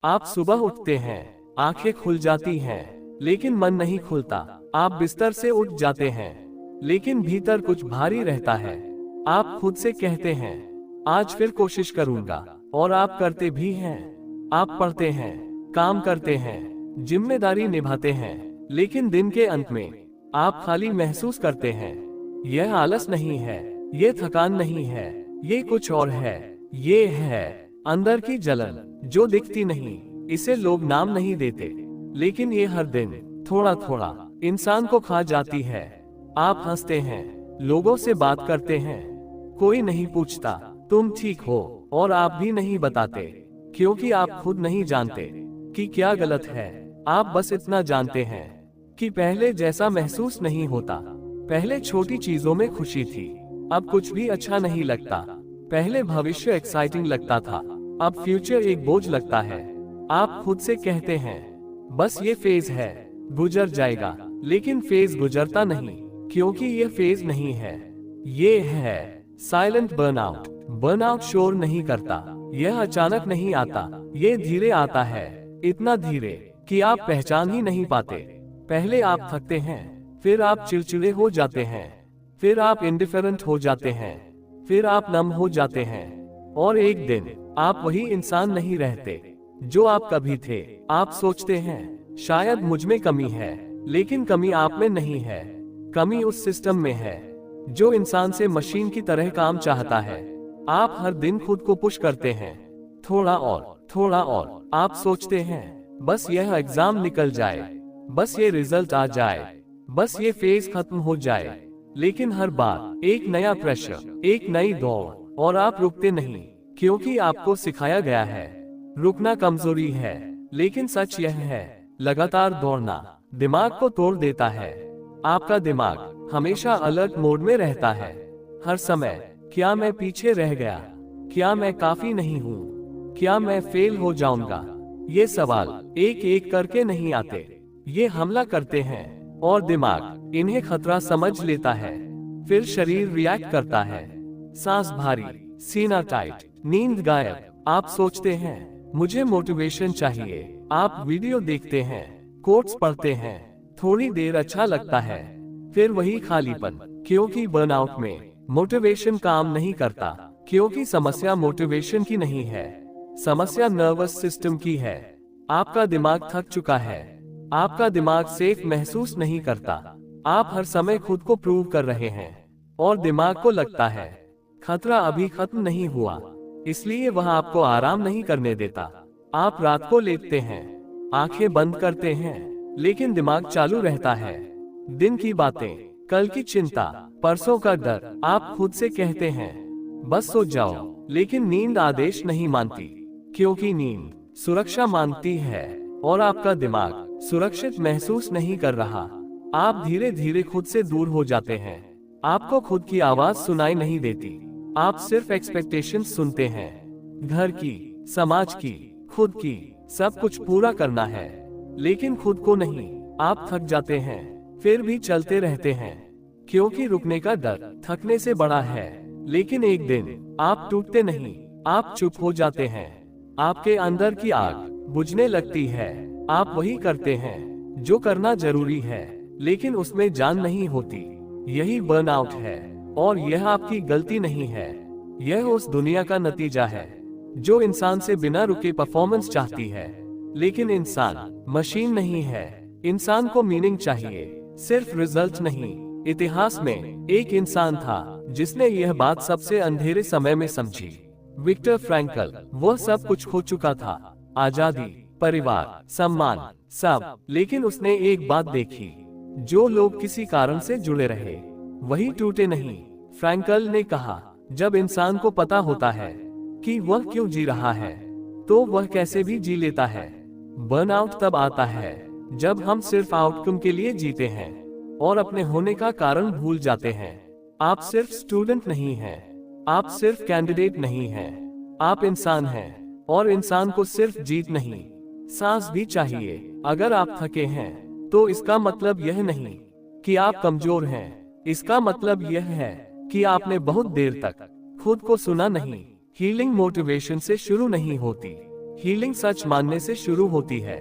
आप सुबह उठते हैं, आंखें खुल जाती हैं, लेकिन मन नहीं खुलता। आप बिस्तर से उठ जाते हैं, लेकिन भीतर कुछ भारी रहता है। आप खुद से कहते हैं, आज फिर कोशिश करूंगा, और आप करते भी हैं। आप पढ़ते हैं, काम करते हैं, जिम्मेदारी निभाते हैं, लेकिन दिन के अंत में आप खाली महसूस करते हैं। यह आलस नहीं है, ये थकान नहीं है, ये कुछ और है। ये है अंदर की जलन जो दिखती नहीं। इसे लोग नाम नहीं देते, लेकिन ये हर दिन थोड़ा थोड़ा इंसान को खा जाती है। आप हंसते हैं, लोगों से बात करते हैं, कोई नहीं पूछता तुम ठीक हो, और आप भी नहीं बताते, क्योंकि आप खुद नहीं जानते कि क्या गलत है। आप बस इतना जानते हैं कि पहले जैसा महसूस नहीं होता। पहले छोटी चीजों में खुशी थी, अब कुछ भी अच्छा नहीं लगता। पहले भविष्य एक्साइटिंग लगता था, अब फ्यूचर एक बोझ लगता है। आप खुद से कहते हैं, बस ये फेज है, गुजर जाएगा। लेकिन फेज गुजरता नहीं, क्योंकि ये फेज नहीं है, ये है साइलेंट बर्नआउट। बर्नआउट शोर नहीं करता, यह अचानक नहीं आता, ये धीरे आता है, इतना धीरे कि आप पहचान ही नहीं पाते। पहले आप थकते हैं, फिर आप चिड़चिड़े हो जाते हैं, फिर आप इंडिफरेंट हो जाते हैं, फिर आप नम हो जाते हैं, और एक दिन आप वही इंसान नहीं रहते जो आप कभी थे। आप सोचते हैं, शायद मुझ में कमी है, लेकिन कमी आप में नहीं है। कमी उस सिस्टम में है जो इंसान से मशीन की तरह काम चाहता है। आप हर दिन खुद को पुश करते हैं, थोड़ा और, थोड़ा और। आप सोचते हैं, बस यह एग्जाम निकल जाए, बस ये रिजल्ट आ जाए, बस ये फेज खत्म हो जाए। लेकिन हर बार एक नया प्रेशर, एक नई दौड़, और आप रुकते नहीं, क्योंकि आपको सिखाया गया है रुकना कमजोरी है। लेकिन सच यह है, लगातार दौड़ना दिमाग को तोड़ देता है। आपका दिमाग हमेशा अलर्ट मोड में रहता है, हर समय। क्या मैं पीछे रह गया? क्या मैं काफी नहीं हूँ? क्या मैं फेल हो जाऊंगा? ये सवाल एक एक करके नहीं आते, ये हमला करते हैं, और दिमाग इन्हें खतरा समझ लेता है। फिर शरीर रिएक्ट करता है, सांस भारी, सीना टाइट, नींद गायब। आप सोचते हैं, मुझे मोटिवेशन चाहिए। आप वीडियो देखते हैं, कोट्स पढ़ते हैं, थोड़ी देर अच्छा लगता है, फिर वही खालीपन। क्योंकि बर्नआउट में मोटिवेशन काम नहीं करता, क्योंकि समस्या मोटिवेशन की नहीं है, समस्या नर्वस सिस्टम की है। आपका दिमाग थक चुका है, आपका दिमाग सेफ महसूस नहीं करता। आप हर समय खुद को प्रूव कर रहे हैं, और दिमाग को लगता है खतरा अभी खत्म नहीं हुआ, इसलिए वह आपको आराम नहीं करने देता। आप रात को लेटते हैं, आंखें बंद करते हैं, लेकिन दिमाग चालू रहता है। दिन की बातें, कल की चिंता, परसों का डर। आप खुद से कहते हैं, बस सो जाओ, लेकिन नींद आदेश नहीं मानती, क्योंकि नींद सुरक्षा मानती है, और आपका दिमाग सुरक्षित महसूस नहीं कर रहा। आप धीरे धीरे खुद से दूर हो जाते हैं, आपको खुद की आवाज सुनाई नहीं देती। आप सिर्फ एक्सपेक्टेशंस सुनते हैं, घर की, समाज की, खुद की। सब कुछ पूरा करना है, लेकिन खुद को नहीं। आप थक जाते हैं, फिर भी चलते रहते हैं, क्योंकि रुकने का डर थकने से बड़ा है। लेकिन एक दिन आप टूटते नहीं, आप चुप हो जाते हैं। आपके अंदर की आग बुझने लगती है। आप वही करते हैं जो करना जरूरी है, लेकिन उसमें जान नहीं होती। यही बर्नआउट है, और यह आपकी गलती नहीं है। यह उस दुनिया का नतीजा है जो इंसान से बिना रुके परफॉर्मेंस चाहती है। लेकिन इंसान मशीन नहीं है। इंसान को मीनिंग चाहिए, सिर्फ रिजल्ट नहीं। इतिहास में एक इंसान था जिसने यह बात सबसे अंधेरे समय में समझी, विक्टर फ्रैंकल। वह सब कुछ खो चुका था, आजादी, परिवार, सम्मान, सब। लेकिन उसने एक बात देखी, जो लोग किसी कारण से जुड़े रहे वही टूटे नहीं। फ्रैंकल ने कहा, जब इंसान को पता होता है कि वह क्यों जी रहा है, तो वह कैसे भी जी लेता है। बर्नआउट तब आता है जब हम सिर्फ आउटकम के लिए जीते हैं और अपने होने का कारण भूल जाते हैं। आप सिर्फ स्टूडेंट नहीं हैं, आप सिर्फ कैंडिडेट नहीं हैं, आप इंसान हैं, और इंसान को सिर्फ जीत नहीं, सांस भी चाहिए। अगर आप थके हैं, तो इसका मतलब यह नहीं कि आप कमजोर हैं, इसका मतलब यह है कि आपने बहुत देर तक खुद को सुना नहीं। हीलिंग मोटिवेशन से शुरू नहीं होती, हीलिंग सच मानने से शुरू होती है।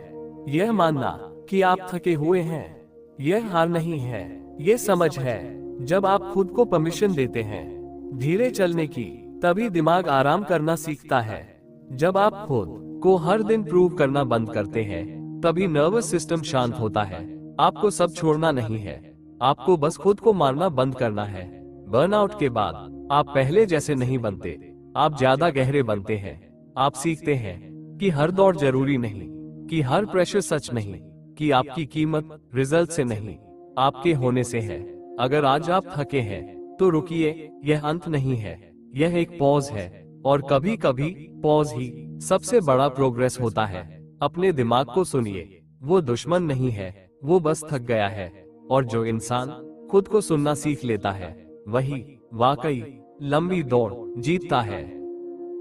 यह मानना कि आप थके हुए हैं, यह हार नहीं है, ये समझ है। जब आप खुद को परमिशन देते हैं धीरे चलने की, तभी दिमाग आराम करना सीखता है। जब आप खुद को हर दिन प्रूव करना बंद करते हैं, तभी नर्वस सिस्टम शांत होता है। आपको सब छोड़ना नहीं है, आपको बस खुद को मारना बंद करना है। बर्नआउट के बाद आप पहले जैसे नहीं बनते, आप ज्यादा गहरे बनते हैं। आप सीखते हैं कि हर दौड़ जरूरी नहीं, कि हर प्रेशर सच नहीं, कि आपकी कीमत रिजल्ट से नहीं, आपके होने से है। अगर आज आप थके हैं तो रुकिए, यह अंत नहीं है, यह एक पॉज है। और कभी कभी पॉज ही सबसे बड़ा प्रोग्रेस होता है। अपने दिमाग को सुनिए, वो दुश्मन नहीं है, वो बस थक गया है। और जो इंसान खुद को सुनना सीख लेता है, वही वाकई लंबी दौड़ जीतता है।